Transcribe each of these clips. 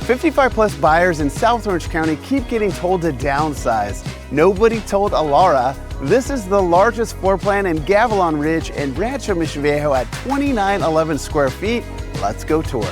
55 plus buyers in South Orange County keep getting told to downsize. Nobody told Elara this is the largest floor plan in Gavilan Ridge and Rancho Mission Viejo at 2911 square feet. Let's go tour.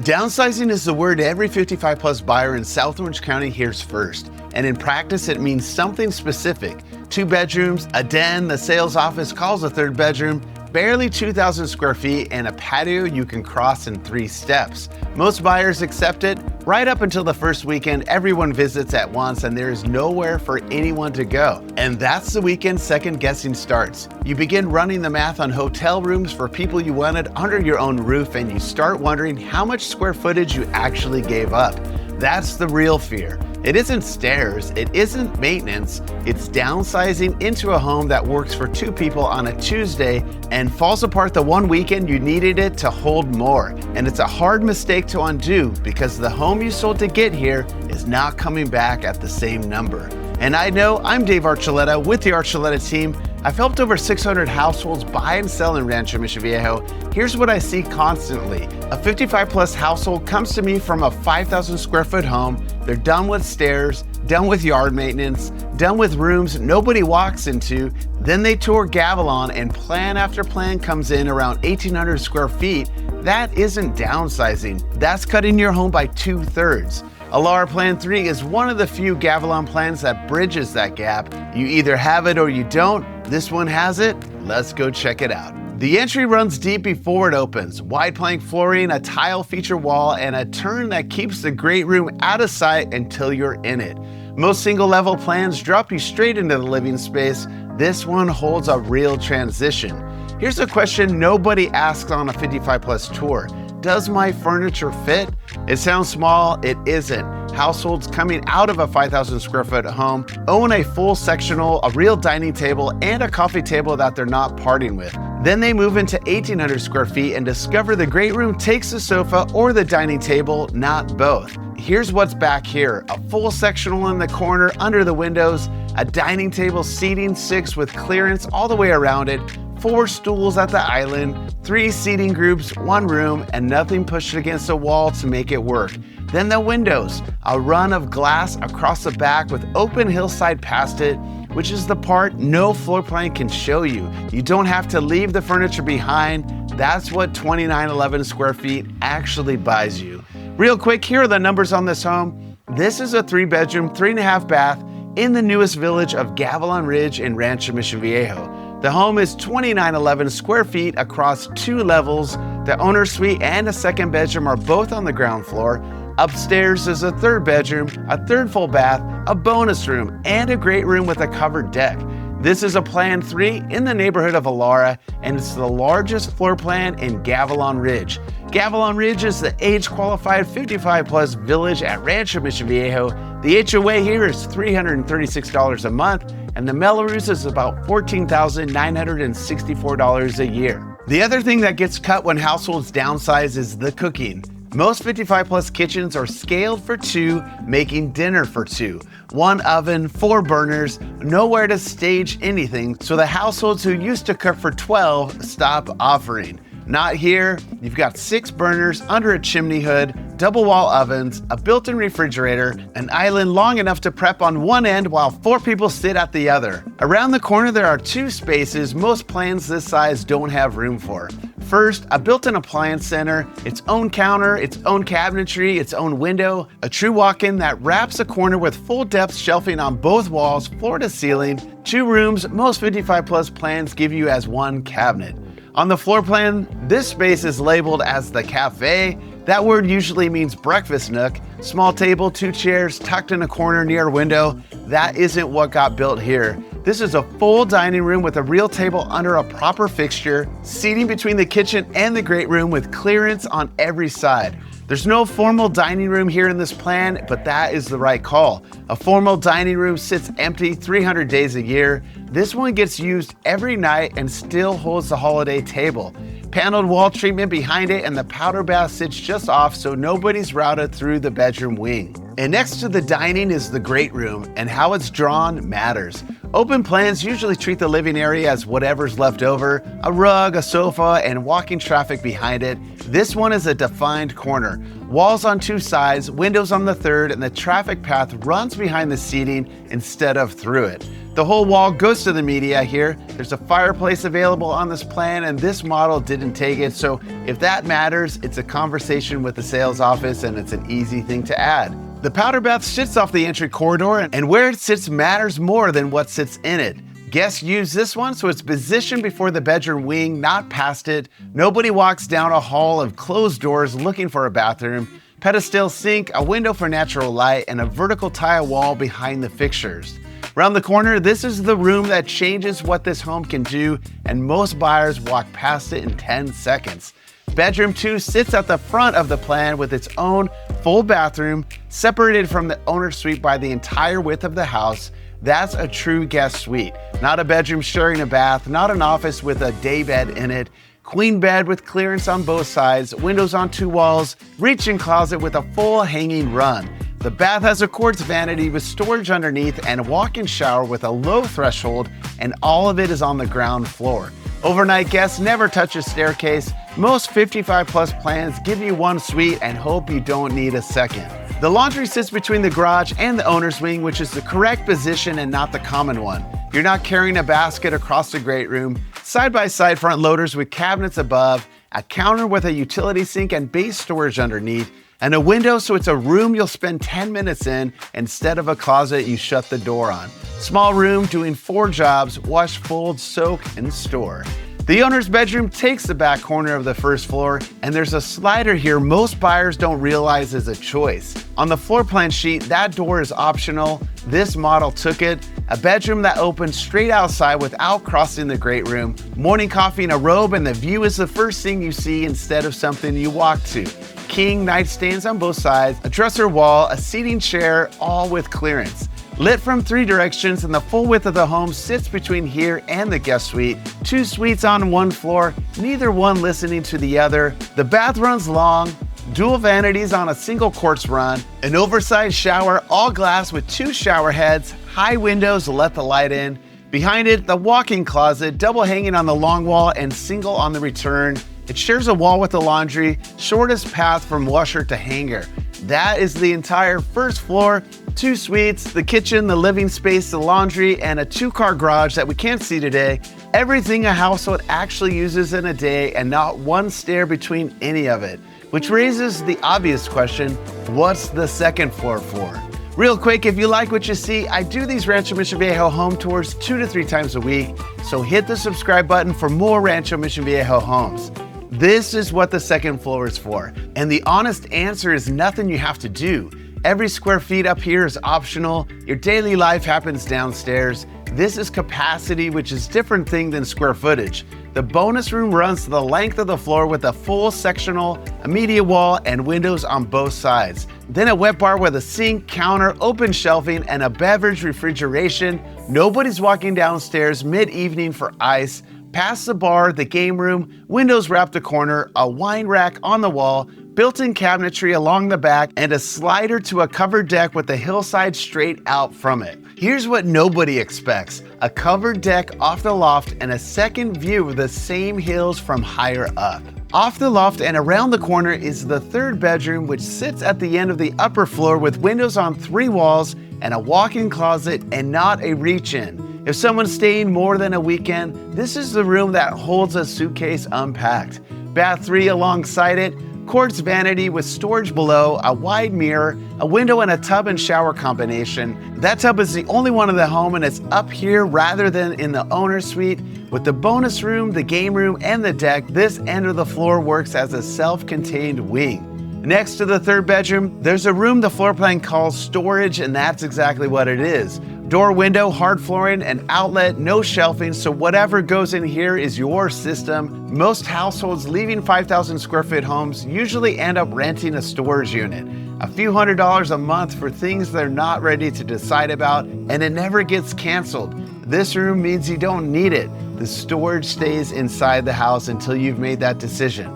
Downsizing is the word every 55 plus buyer in South Orange County hears first. And in practice, it means something specific. 2 bedrooms, a den, the sales office calls a 3rd bedroom, barely 2,000 square feet, and a patio you can cross in 3 steps. Most buyers accept it. Right up until the first weekend, everyone visits at once and there is nowhere for anyone to go. And that's the weekend second guessing starts. You begin running the math on hotel rooms for people you wanted under your own roof, and you start wondering how much square footage you actually gave up. That's the real fear. It isn't stairs, it isn't maintenance, it's downsizing into a home that works for 2 people on a Tuesday and falls apart the one weekend you needed it to hold more. And it's a hard mistake to undo because the home you sold to get here is not coming back at the same number. And I know I'm Dave Archuleta with the Archuleta team. I've helped over 600 households buy and sell in Rancho Mission Viejo. Here's what I see constantly. A 55 plus household comes to me from a 5,000 square foot home. They're done with stairs, done with yard maintenance, done with rooms nobody walks into. Then they tour Gavilan and plan after plan comes in around 1,800 square feet. That isn't downsizing. That's cutting your home by 2/3. Elara Plan 3 is one of the few Gavilan plans that bridges that gap. You either have it or you don't. This one has it. Let's go check it out. The entry runs deep before it opens. Wide plank flooring, a tile feature wall, and a turn that keeps the great room out of sight until you're in it. Most single level plans drop you straight into the living space. This one holds a real transition. Here's a question nobody asks on a 55 plus tour. Does my furniture fit? It sounds small, it isn't. Households coming out of a 5,000 square foot home own a full sectional, a real dining table, and a coffee table that they're not parting with. Then they move into 1,800 square feet and discover the great room takes the sofa or the dining table, not both. Here's what's back here. A full sectional in the corner under the windows, a dining table seating 6 with clearance all the way around it, 4 stools at the island, 3 seating groups, 1 room, and nothing pushed against the wall to make it work. Then the windows, a run of glass across the back with open hillside past it, which is the part no floor plan can show you. You don't have to leave the furniture behind. That's what 2911 square feet actually buys you. Real quick, here are the numbers on this home. This is a 3 bedroom, 3.5 bath in the newest village of Gavilan Ridge in Rancho Mission Viejo. The home is 2911 square feet across 2 levels. The owner's suite and a 2nd bedroom are both on the ground floor. Upstairs is a 3rd bedroom, a 3rd full bath, a bonus room, and a great room with a covered deck. This is a Plan 3 in the neighborhood of Elara, and it's the largest floor plan in Gavilan Ridge. Gavilan Ridge is the age-qualified 55 plus village at Rancho Mission Viejo. The HOA here is $336 a month, and the Mello-Roos is about $14,964 a year. The other thing that gets cut when households downsize is the cooking. Most 55 plus kitchens are scaled for 2, making dinner for 2. 1 oven, 4 burners, nowhere to stage anything, so the households who used to cook for 12 stop offering. Not here. You've got 6 burners under a chimney hood, double wall ovens, a built-in refrigerator, an island long enough to prep on one end while 4 people sit at the other. Around the corner there are 2 spaces most plans this size don't have room for. First, a built-in appliance center, its own counter, its own cabinetry, its own window, a true walk-in that wraps a corner with full-depth shelving on both walls, floor to ceiling, 2 rooms most 55 plus plans give you as 1 cabinet. On the floor plan, this space is labeled as the cafe. That word usually means breakfast nook. Small table, 2 chairs tucked in a corner near a window. That isn't what got built here. This is a full dining room with a real table under a proper fixture, seating between the kitchen and the great room with clearance on every side. There's no formal dining room here in this plan, but that is the right call. A formal dining room sits empty 300 days a year. This one gets used every night and still holds the holiday table. Paneled wall treatment behind it, and the powder bath sits just off so nobody's routed through the bedroom wing. And next to the dining is the great room, and how it's drawn matters. Open plans usually treat the living area as whatever's left over, a rug, a sofa, and walking traffic behind it. This one is a defined corner. Walls on 2 sides, windows on the 3rd, and the traffic path runs behind the seating instead of through it. The whole wall goes to the media here. There's a fireplace available on this plan, and this model didn't take it, so if that matters, it's a conversation with the sales office and it's an easy thing to add. The powder bath sits off the entry corridor, and where it sits matters more than what sits in it. Guests use this one so it's positioned before the bedroom wing, not past it. Nobody walks down a hall of closed doors looking for a bathroom. Pedestal sink, a window for natural light, and a vertical tile wall behind the fixtures. Around the corner, this is the room that changes what this home can do, and most buyers walk past it in 10 seconds. Bedroom 2 sits at the front of the plan with its own full bathroom, separated from the owner's suite by the entire width of the house. That's a true guest suite. Not a bedroom sharing a bath, not an office with a day bed in it. Queen bed with clearance on both sides, windows on 2 walls, reach-in closet with a full hanging run. The bath has a quartz vanity with storage underneath and a walk-in shower with a low threshold, and all of it is on the ground floor. Overnight guests never touch a staircase. Most 55+ plans give you 1 suite and hope you don't need a second. The laundry sits between the garage and the owner's wing, which is the correct position and not the common one. You're not carrying a basket across the great room. Side-by-side front loaders with cabinets above, a counter with a utility sink and base storage underneath, and a window so it's a room you'll spend 10 minutes in instead of a closet you shut the door on. Small room doing 4 jobs: wash, fold, soak, and store. The owner's bedroom takes the back corner of the first floor, and there's a slider here most buyers don't realize is a choice. On the floor plan sheet, that door is optional. This model took it. A bedroom that opens straight outside without crossing the great room. Morning coffee in a robe, and the view is the first thing you see instead of something you walk to. King nightstands on both sides, a dresser wall, a seating chair, all with clearance. Lit from 3 directions, and the full width of the home sits between here and the guest suite. 2 suites on 1 floor, neither one listening to the other. The bath runs long, dual vanities on a single quartz run, an oversized shower, all glass with 2 shower heads, high windows to let the light in. Behind it, the walk-in closet, double hanging on the long wall and single on the return. It shares a wall with the laundry, shortest path from washer to hanger. That is the entire first floor. 2 suites, the kitchen, the living space, the laundry, and a 2-car garage that we can't see today. Everything a household actually uses in a day, and not 1 stair between any of it. Which raises the obvious question, what's the second floor for? Real quick, if you like what you see, I do these Rancho Mission Viejo home tours 2 to 3 times a week, so hit the subscribe button for more Rancho Mission Viejo homes. This is what the second floor is for, and the honest answer is nothing you have to do. Every square feet up here is optional. Your daily life happens downstairs. This is capacity, which is a different thing than square footage. The bonus room runs to the length of the floor with a full sectional, a media wall, and windows on both sides. Then a wet bar with a sink, counter, open shelving, and a beverage refrigeration. Nobody's walking downstairs mid-evening for ice. Past the bar, the game room, windows wrap the corner, a wine rack on the wall, built-in cabinetry along the back, and a slider to a covered deck with the hillside straight out from it. Here's what nobody expects: a covered deck off the loft and a second view of the same hills from higher up. Off the loft and around the corner is the 3rd bedroom, which sits at the end of the upper floor with windows on 3 walls and a walk-in closet and not a reach-in. If someone's staying more than a weekend, this is the room that holds a suitcase unpacked. Bath 3 alongside it, quartz vanity with storage below, a wide mirror, a window, and a tub and shower combination. That tub is the only one in the home, and it's up here rather than in the owner's suite. With the bonus room, the game room, and the deck, this end of the floor works as a self-contained wing. Next to the 3rd bedroom, there's a room the floor plan calls storage, and that's exactly what it is. Door, window, hard flooring, an outlet, no shelving, so whatever goes in here is your system. Most households leaving 5,000 square foot homes usually end up renting a storage unit. A few $100s a month for things they're not ready to decide about, and it never gets canceled. This room means you don't need it. The storage stays inside the house until you've made that decision.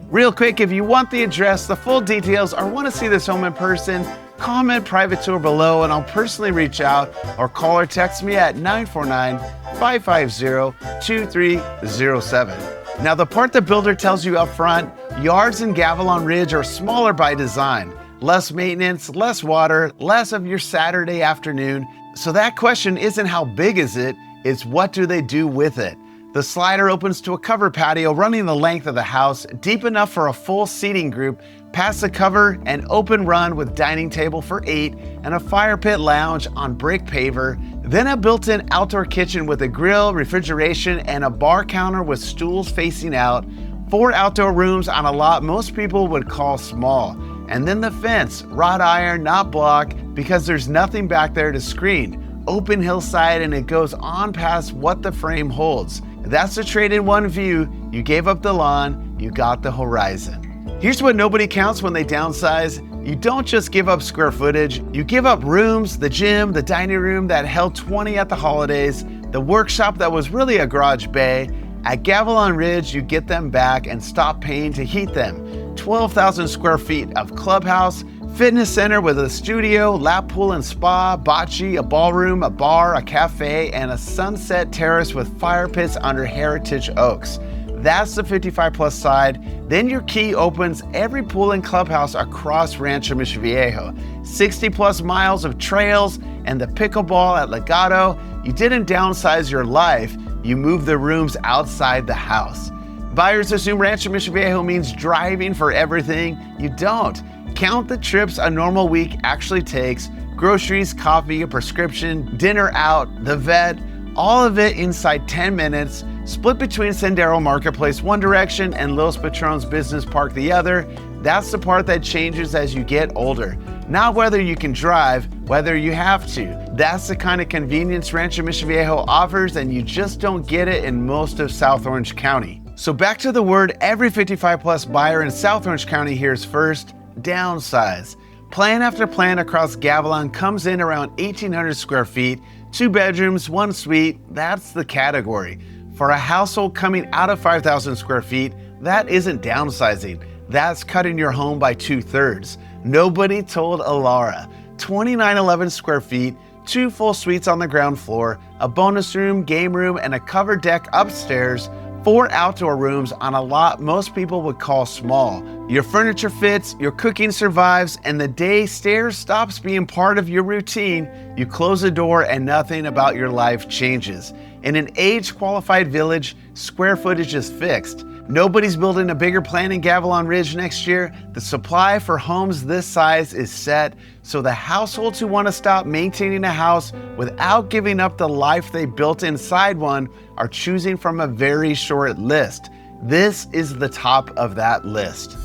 Real quick, if you want the address, the full details, or want to see this home in person, comment private tour below and I'll personally reach out, or call or text me at 949-550-2307. Now, the part the builder tells you up front, yards in Gavilan Ridge are smaller by design. Less maintenance, less water, less of your Saturday afternoon. So that question isn't how big is it, it's what do they do with it. The slider opens to a covered patio running the length of the house, deep enough for a full seating group. Past the cover, an open run with dining table for 8 and a fire pit lounge on brick paver. Then a built-in outdoor kitchen with a grill, refrigeration, and a bar counter with stools facing out. 4 outdoor rooms on a lot most people would call small. And then the fence, wrought iron, not block, because there's nothing back there to screen. Open hillside, and it goes on past what the frame holds. That's the trade-in one view. You gave up the lawn, you got the horizon. Here's what nobody counts when they downsize. You don't just give up square footage, you give up rooms, the gym, the dining room that held 20 at the holidays, the workshop that was really a garage bay. At Gavilan Ridge, you get them back and stop paying to heat them. 12,000 square feet of clubhouse, fitness center with a studio, lap pool and spa, bocce, a ballroom, a bar, a cafe, and a sunset terrace with fire pits under heritage oaks. That's the 55 plus side. Then your key opens every pool and clubhouse across Rancho Mission Viejo. 60 plus miles of trails and the pickleball at Legato. You didn't downsize your life, you moved the rooms outside the house. Buyers assume Rancho Mission Viejo means driving for everything. You don't. Count the trips a normal week actually takes. Groceries, coffee, a prescription, dinner out, the vet, all of it inside 10 minutes, split between Sendero Marketplace one direction and Los Patrones Business Park the other. That's the part that changes as you get older. Not whether you can drive, whether you have to. That's the kind of convenience Rancho Mission Viejo offers, and you just don't get it in most of South Orange County. So back to the word every 55 plus buyer in South Orange County hears first: downsize. Plan after plan across Gavilan comes in around 1,800 square feet, 2 bedrooms, 1 suite. That's the category. For a household coming out of 5,000 square feet, that isn't downsizing. That's cutting your home by 2/3. Nobody told Elara. 2,911 square feet, 2 full suites on the ground floor, a bonus room, game room, and a covered deck upstairs. 4 outdoor rooms on a lot most people would call small. Your furniture fits, your cooking survives, and the day stairs stops being part of your routine, you close the door and nothing about your life changes. In an age-qualified village, square footage is fixed. Nobody's building a bigger plan in Gavilan Ridge next year. The supply for homes this size is set, so the households who want to stop maintaining a house without giving up the life they built inside one are choosing from a very short list. This is the top of that list.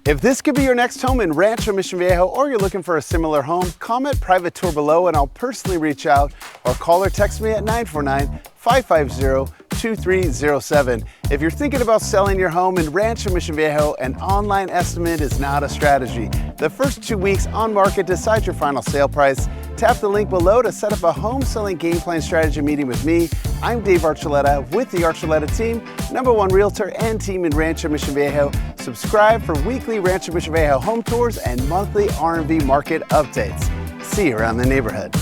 If this could be your next home in Rancho Mission Viejo, or you're looking for a similar home, comment private tour below and I'll personally reach out, or call or text me at 949-550-2307. If you're thinking about selling your home in Rancho Mission Viejo, an online estimate is not a strategy. The first 2 weeks on market decides your final sale price. Tap the link below to set up a home selling game plan strategy meeting with me. I'm Dave Archuleta with the Archuleta team, #1 realtor and team in Rancho Mission Viejo. Subscribe for weekly Rancho Mission Viejo home tours and monthly R&V market updates. See you around the neighborhood.